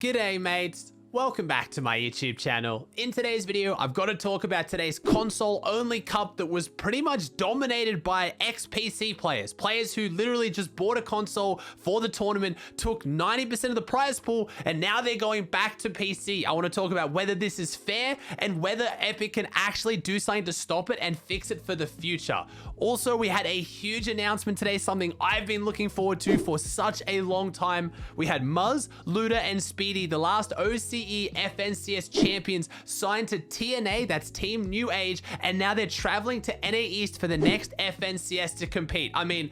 G'day mates, welcome back to my YouTube channel. In today's video, I've got to talk about today's console-only cup that was pretty much dominated by ex-PC players. Players who literally just bought a console for the tournament, took 90% of the prize pool, and now they're going back to PC. I want to talk about whether this is fair and whether Epic can actually do something to stop it and fix it for the future. Also, we had a huge announcement today, something I've been looking forward to for such a long time. We had Muzz, Luda, and Speedy, the last OCE FNCS champions, signed to TNA, that's Team New Age, and now they're traveling to NA East for the next FNCS to compete. I mean,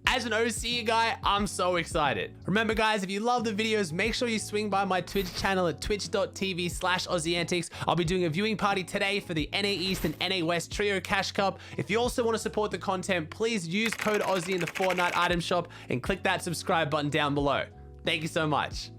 as an OCE guy, I'm so excited. Remember guys, if you love the videos, make sure you swing by my Twitch channel at twitch.tv/Aussie Antics. I'll be doing a viewing party today for the NA East and NA West Trio Cash Cup. If you also want to support the content, please use code Aussie in the Fortnite item shop and click that subscribe button down below. Thank you so much.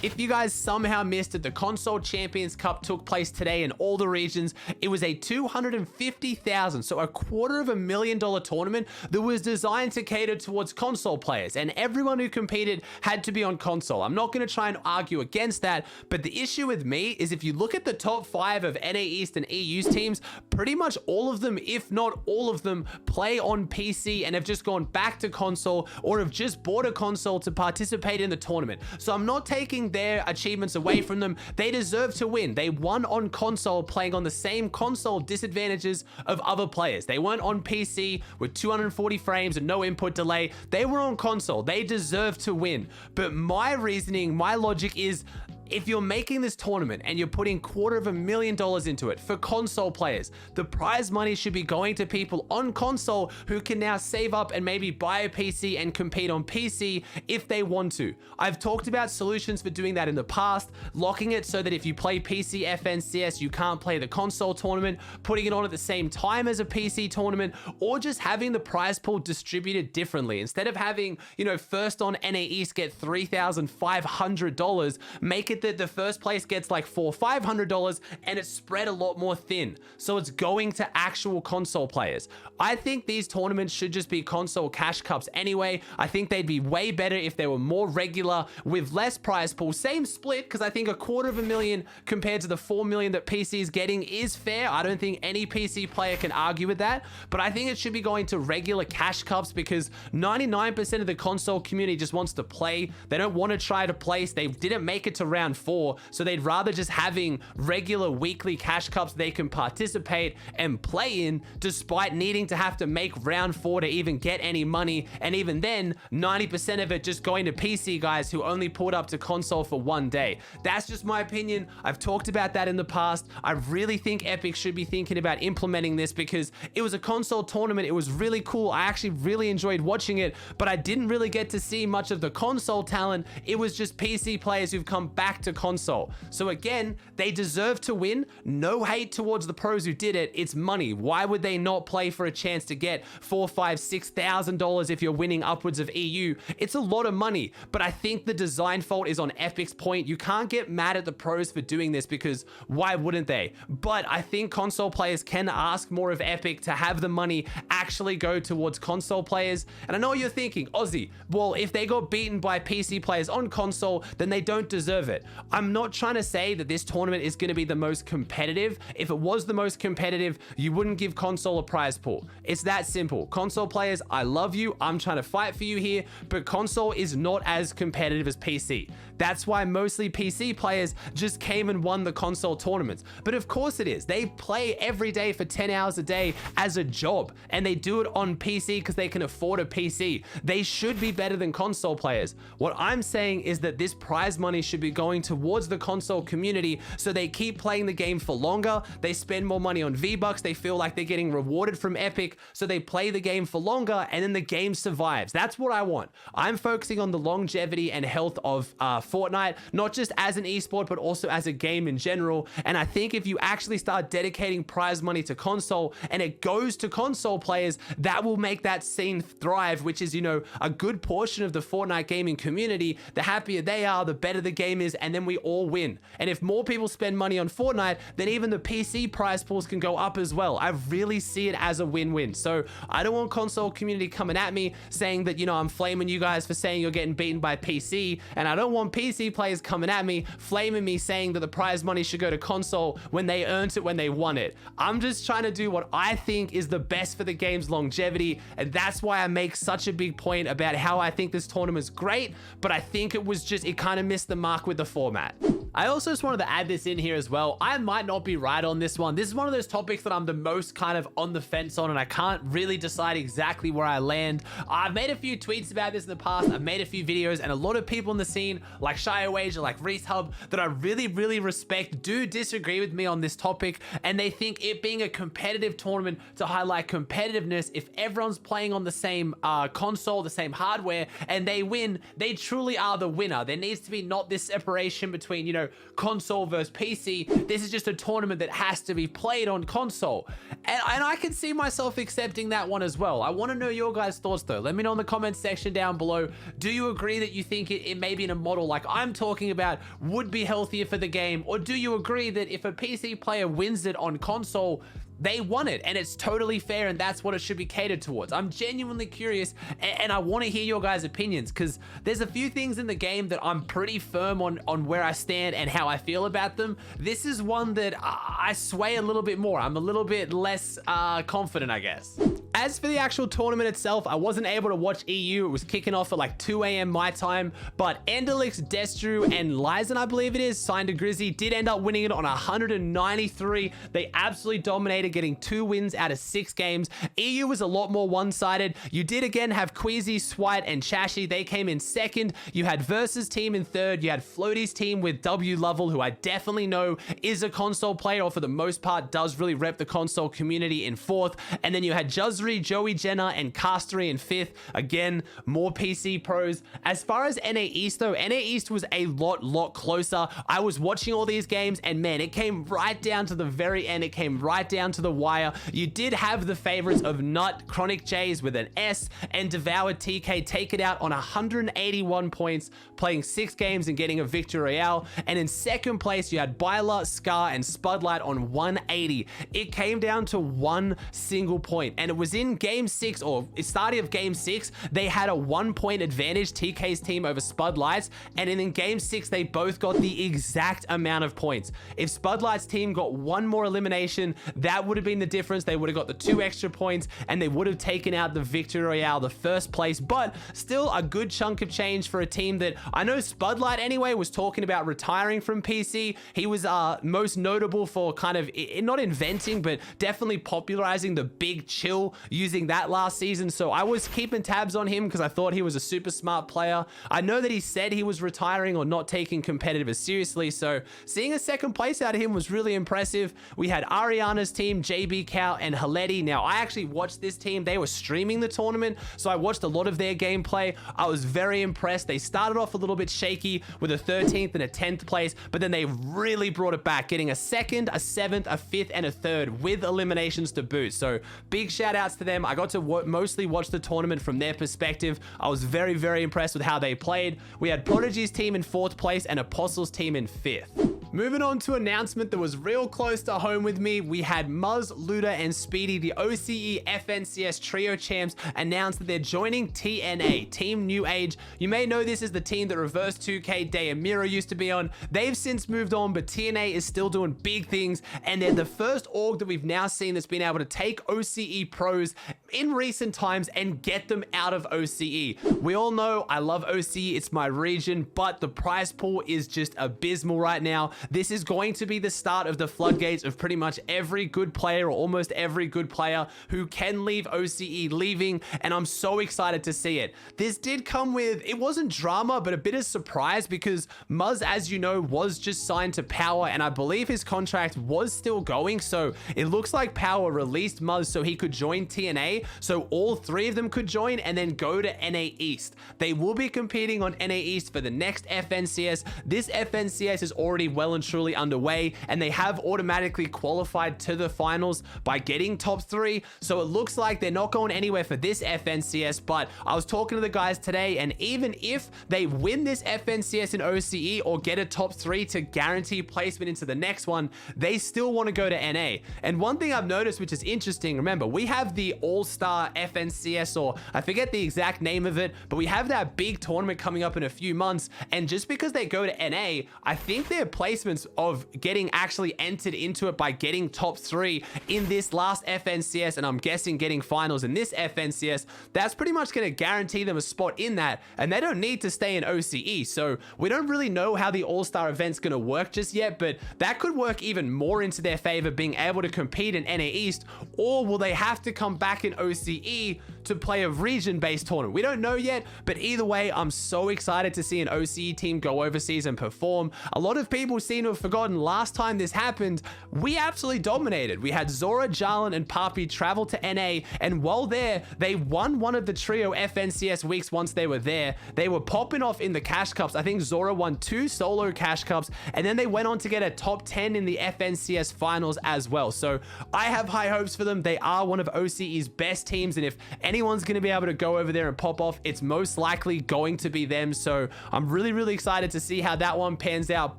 If you guys somehow missed it, the Console Champions Cup took place today in all the regions. It was a $250,000, so $250,000 tournament that was designed to cater towards console players, and everyone who competed had to be on console. I'm not going to try and argue against that, but the issue with me is if you look at the top 5 of NA East and EU's teams, pretty much all of them, if not all of them, play on PC and have just gone back to console or have just bought a console to participate in the tournament. So I'm not taking their achievements away from them. They deserve to win. They won on console playing on the same console disadvantages of other players. They weren't on PC with 240 frames and no input delay. They were on console. They deserve to win. But my reasoning, my logic is, if you're making this tournament and you're putting $250,000 into it for console players, the prize money should be going to people on console who can now save up and maybe buy a PC and compete on PC if they want to. I've talked about solutions for doing that in the past, locking it so that if you play PC FNCS, you can't play the console tournament, putting it on at the same time as a PC tournament, or just having the prize pool distributed differently. Instead of having, first on NA East get $3,500, make it that the first place gets like $400-500 and it's spread a lot more thin, so it's going to actual console players. I think these tournaments should just be console cash cups anyway. I think they'd be way better if they were more regular with less prize pool. Same split, because I think $250,000 compared to the $4 million that PC is getting is fair. I don't think any PC player can argue with that, but I think it should be going to regular cash cups because 99% of the console community just wants to play. They don't want to try to place. They didn't make it to round 4, so they'd rather just having regular weekly cash cups they can participate and play in, despite needing to have to make round 4 to even get any money, and even then 90% of it just going to PC guys who only pulled up to console for one day. That's just my opinion. I've talked about that in the past. I really think Epic should be thinking about implementing this because it was a console tournament. It was really cool. I actually really enjoyed watching it, but I didn't really get to see much of the console talent. It was just PC players who've come back to console. So again, they deserve to win. No hate towards the pros who did it. It's money. Why would they not play for a chance to get $4,000, $5,000, $6,000 if you're winning upwards of EU? It's a lot of money, but I think the design fault is on Epic's point. You can't get mad at the pros for doing this because why wouldn't they? But I think console players can ask more of Epic to have the money actually go towards console players. And I know you're thinking, Aussie, well, if they got beaten by PC players on console, then they don't deserve it. I'm not trying to say that this tournament is going to be the most competitive. If it was the most competitive, you wouldn't give console a prize pool. It's that simple. Console players, I love you. I'm trying to fight for you here, but console is not as competitive as PC. That's why mostly PC players just came and won the console tournaments. But of course it is. They play every day for 10 hours a day as a job, and they do it on PC because they can afford a PC. They should be better than console players. What I'm saying is that this prize money should be going towards the console community so they keep playing the game for longer. They spend more money on V-Bucks. They feel like they're getting rewarded from Epic, so they play the game for longer and then the game survives. That's what I want. I'm focusing on the longevity and health of Fortnite, not just as an esport, but also as a game in general. And I think if you actually start dedicating prize money to console and it goes to console players, that will make that scene thrive, which is, a good portion of the Fortnite gaming community. The happier they are, the better the game is, and and then we all win. And if more people spend money on Fortnite, then even the PC prize pools can go up as well. I really see it as a win-win. So I don't want console community coming at me saying that, you know, I'm flaming you guys for saying you're getting beaten by PC, and I don't want PC players coming at me flaming me saying that the prize money should go to console when they earned it, when they won it. I'm just trying to do what I think is the best for the game's longevity, and that's why I make such a big point about how I think this tournament's great, but I think it kind of missed the mark with the format. I also just wanted to add this in here as well. I might not be right on this one. This is one of those topics that I'm the most kind of on the fence on, and I can't really decide exactly where I land. I've made a few tweets about this in the past. I've made a few videos, and a lot of people in the scene, like ShireWager, like Reese Hub, that I really respect, do disagree with me on this topic, and they think it being a competitive tournament to highlight competitiveness, if everyone's playing on the same console, the same hardware, and they win, they truly are the winner. There needs to be not this separation between, you know, console versus PC. This is just a tournament that has to be played on console, and I can see myself accepting that one as well. I want to know your guys' thoughts though. Let me know in the comments section down below. Do you agree that you think it maybe in a model like I'm talking about would be healthier for the game, or do you agree that if a PC player wins it on console, they won it and it's totally fair and that's what it should be catered towards? I'm genuinely curious, and I want to hear your guys' opinions, because there's a few things in the game that I'm pretty firm on where I stand and how I feel about them. This is one that I sway a little bit more. I'm a little bit less confident, I guess. As for the actual tournament itself, I wasn't able to watch EU. It was kicking off at like 2 a.m. my time, but Endelix, Destru, and Lysen, I believe it is, signed to Grizzy, did end up winning it on 193. They absolutely dominated, getting 2 wins out of 6 games. EU was a lot more one-sided. You did again have Queasy, Swite, and Chashi. They came in second. You had Versus team in third. You had Floaty's team with W Lovell, who I definitely know is a console player, or for the most part does really rep the console community, in fourth. And then you had Juzri, Joey Jenner, and Castery in fifth. Again, more PC pros. As far as NA East though, NA East was a lot closer. I was watching all these games and man, it came right down to the very end. It came right down to the wire. You did have the favorites of Nut, Chronic Jays with an S, and Devoured TK take it out on 181 points, playing 6 games and getting a victory royale. And in second place, you had Byla, Scar, and Spudlight on 180. It came down to one single point, and it was in game 6, or starting of game 6, they had a 1-point advantage, TK's team over Spudlight's, and in game 6, they both got the exact amount of points. If Spudlight's team got one more elimination, that would have been the difference. They would have got the 2 extra points, and they would have taken out the victory royale, the first place, but still a good chunk of change for a team that I know Spudlight anyway was talking about retiring from PC. He was most notable for kind of not inventing, but definitely popularizing the big chill, using that last season. So I was keeping tabs on him because I thought he was a super smart player. I know that he said he was retiring or not taking competitive as seriously, so seeing a second place out of him was really impressive. We had Ariana's team, JB Cow, and Haleti. Now, I actually watched this team. They were streaming the tournament, so I watched a lot of their gameplay. I was very impressed. They started off a little bit shaky with a 13th and a 10th place, but then they really brought it back, getting a 2nd, a 7th, a 5th, and a 3rd with eliminations to boot. So big shout outs to them. I got to mostly watch the tournament from their perspective. I was very impressed with how they played. We had Prodigy's team in 4th place and Apostle's team in 5th. Moving on to an announcement that was real close to home with me, we had Muzz, Luda, and Speedy, the OCE FNCS Trio Champs, announced that they're joining TNA, Team New Age. You may know this as the team that Reverse 2K Dayamiro used to be on. They've since moved on, but TNA is still doing big things, and they're the first org that we've now seen that's been able to take OCE pros in recent times and get them out of OCE. We all know I love OCE, it's my region, but the prize pool is just abysmal right now. This is going to be the start of the floodgates of pretty much every good player, or almost every good player who can leave OCE leaving, and I'm so excited to see it. This did come with, it wasn't drama, but a bit of surprise, because Muzz, as you know, was just signed to Power, and I believe his contract was still going, so it looks like Power released Muzz so he could join TNA, NA, so all 3 of them could join and then go to NA East. They will be competing on NA East for the next FNCS. This FNCS is already well and truly underway, and they have automatically qualified to the finals by getting top 3. So it looks like they're not going anywhere for this FNCS, but I was talking to the guys today, and even if they win this FNCS in OCE or get a top 3 to guarantee placement into the next one, they still want to go to NA. And one thing I've noticed, which is interesting, remember, we have the All-Star FNCS, or I forget the exact name of it, but we have that big tournament coming up in a few months, and just because they go to NA, I think their placements of getting actually entered into it by getting top 3 in this last FNCS, and I'm guessing getting finals in this FNCS, that's pretty much going to guarantee them a spot in that, and they don't need to stay in OCE. So we don't really know how the All-Star event's going to work just yet, but that could work even more into their favor, being able to compete in NA East, or will they have to come back in OCE to play a region-based tournament? We don't know yet, but either way, I'm so excited to see an OCE team go overseas and perform. A lot of people seem to have forgotten last time this happened, we absolutely dominated. We had Zora, Jarlin, and Papi travel to NA, and while there, they won one of the trio FNCS weeks once they were there. They were popping off in the cash cups. I think Zora won 2 solo cash cups, and then they went on to get a top 10 in the FNCS finals as well. So I have high hopes for them. They are one of OCE's best teams, and if anyone's going to be able to go over there and pop off, it's most likely going to be them. So I'm really excited to see how that one pans out,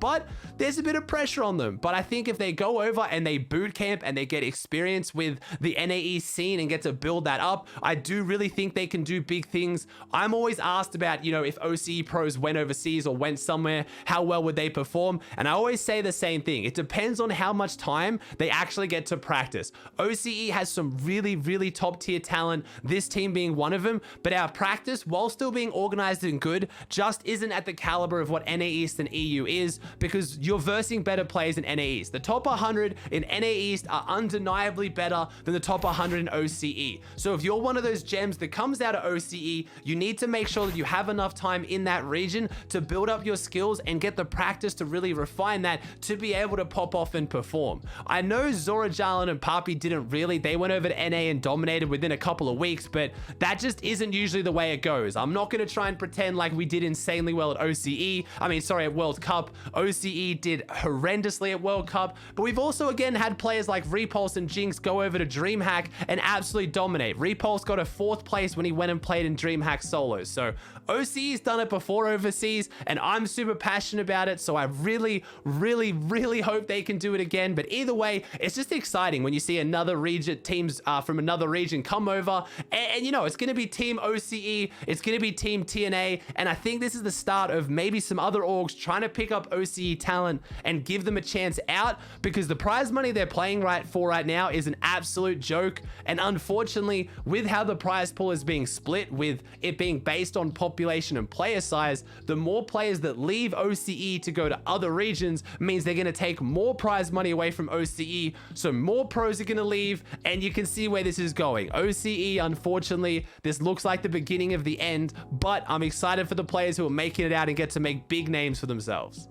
but there's a bit of pressure on them. But I think if they go over and they boot camp and they get experience with the NAE scene and get to build that up, I do really think they can do big things. I'm always asked about, you know, if OCE pros went overseas or went somewhere, how well would they perform? And I always say the same thing. It depends on how much time they actually get to practice. OCE has some really top tier talent, this team being one of them, but our practice, while still being organized and good, just isn't at the caliber of what NA East and EU is, because you're versing better players in NA East. The top 100 in NA East are undeniably better than the top 100 in OCE. So if you're one of those gems that comes out of OCE, you need to make sure that you have enough time in that region to build up your skills and get the practice to really refine that to be able to pop off and perform. I know Zora, Jarlin, and Papi didn't really. They went over to NA and dominated within a couple of weeks, but that just isn't usually the way it goes. I'm not going to try and pretend like we did insanely well at OCE. I mean, sorry, at World Cup. OCE did horrendously at World Cup, but we've also again had players like Repulse and Jinx go over to DreamHack and absolutely dominate. Repulse got a 4th place when he went and played in DreamHack solos. So OCE's done it before overseas, and I'm super passionate about it. So I really hope they can do it again. But either way, it's just exciting when you see another region, teams from another region come over, and you know, it's going to be Team OCE, it's going to be Team TNA, and I think this is the start of maybe some other orgs trying to pick up OCE talent and give them a chance out, because the prize money they're playing right now is an absolute joke. And unfortunately, with how the prize pool is being split, with it being based on population and player size, the more players that leave OCE to go to other regions means they're going to take more prize money away from OCE, so more pros are going to leave, and you can see where this is going. OCE, unfortunately, this looks like the beginning of the end, but I'm excited for the players who are making it out and get to make big names for themselves.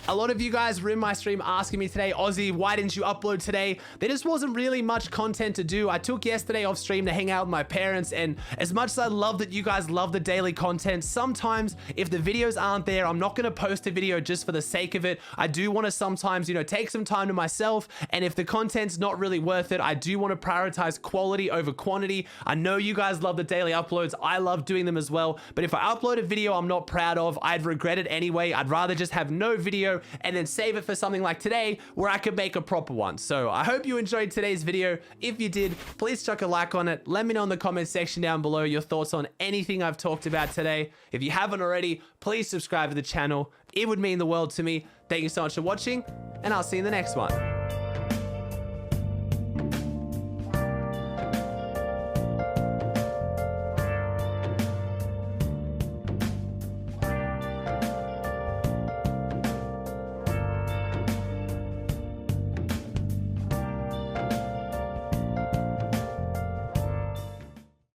A lot of you guys were in my stream asking me today, Aussie, why didn't you upload today? There just wasn't really much content to do. I took yesterday off stream to hang out with my parents, and as much as I love that you guys love the daily content, sometimes if the videos aren't there, I'm not going to post a video just for the sake of it. I do want to sometimes, you know, take some time to myself, and if the content's not really worth it, I do want to prioritize quality over quantity. I know you guys love the daily uploads. I love doing them as well, but if I upload a video I'm not proud of, I'd regret it anyway. I'd rather just have no video and then save it for something like today where I could make a proper one. So I hope you enjoyed today's video. If you did, please chuck a like on it. Let me know in the comment section down below your thoughts on anything I've talked about today. If you haven't already, please subscribe to the channel. It would mean the world to me. Thank you so much for watching, and I'll see you in the next one.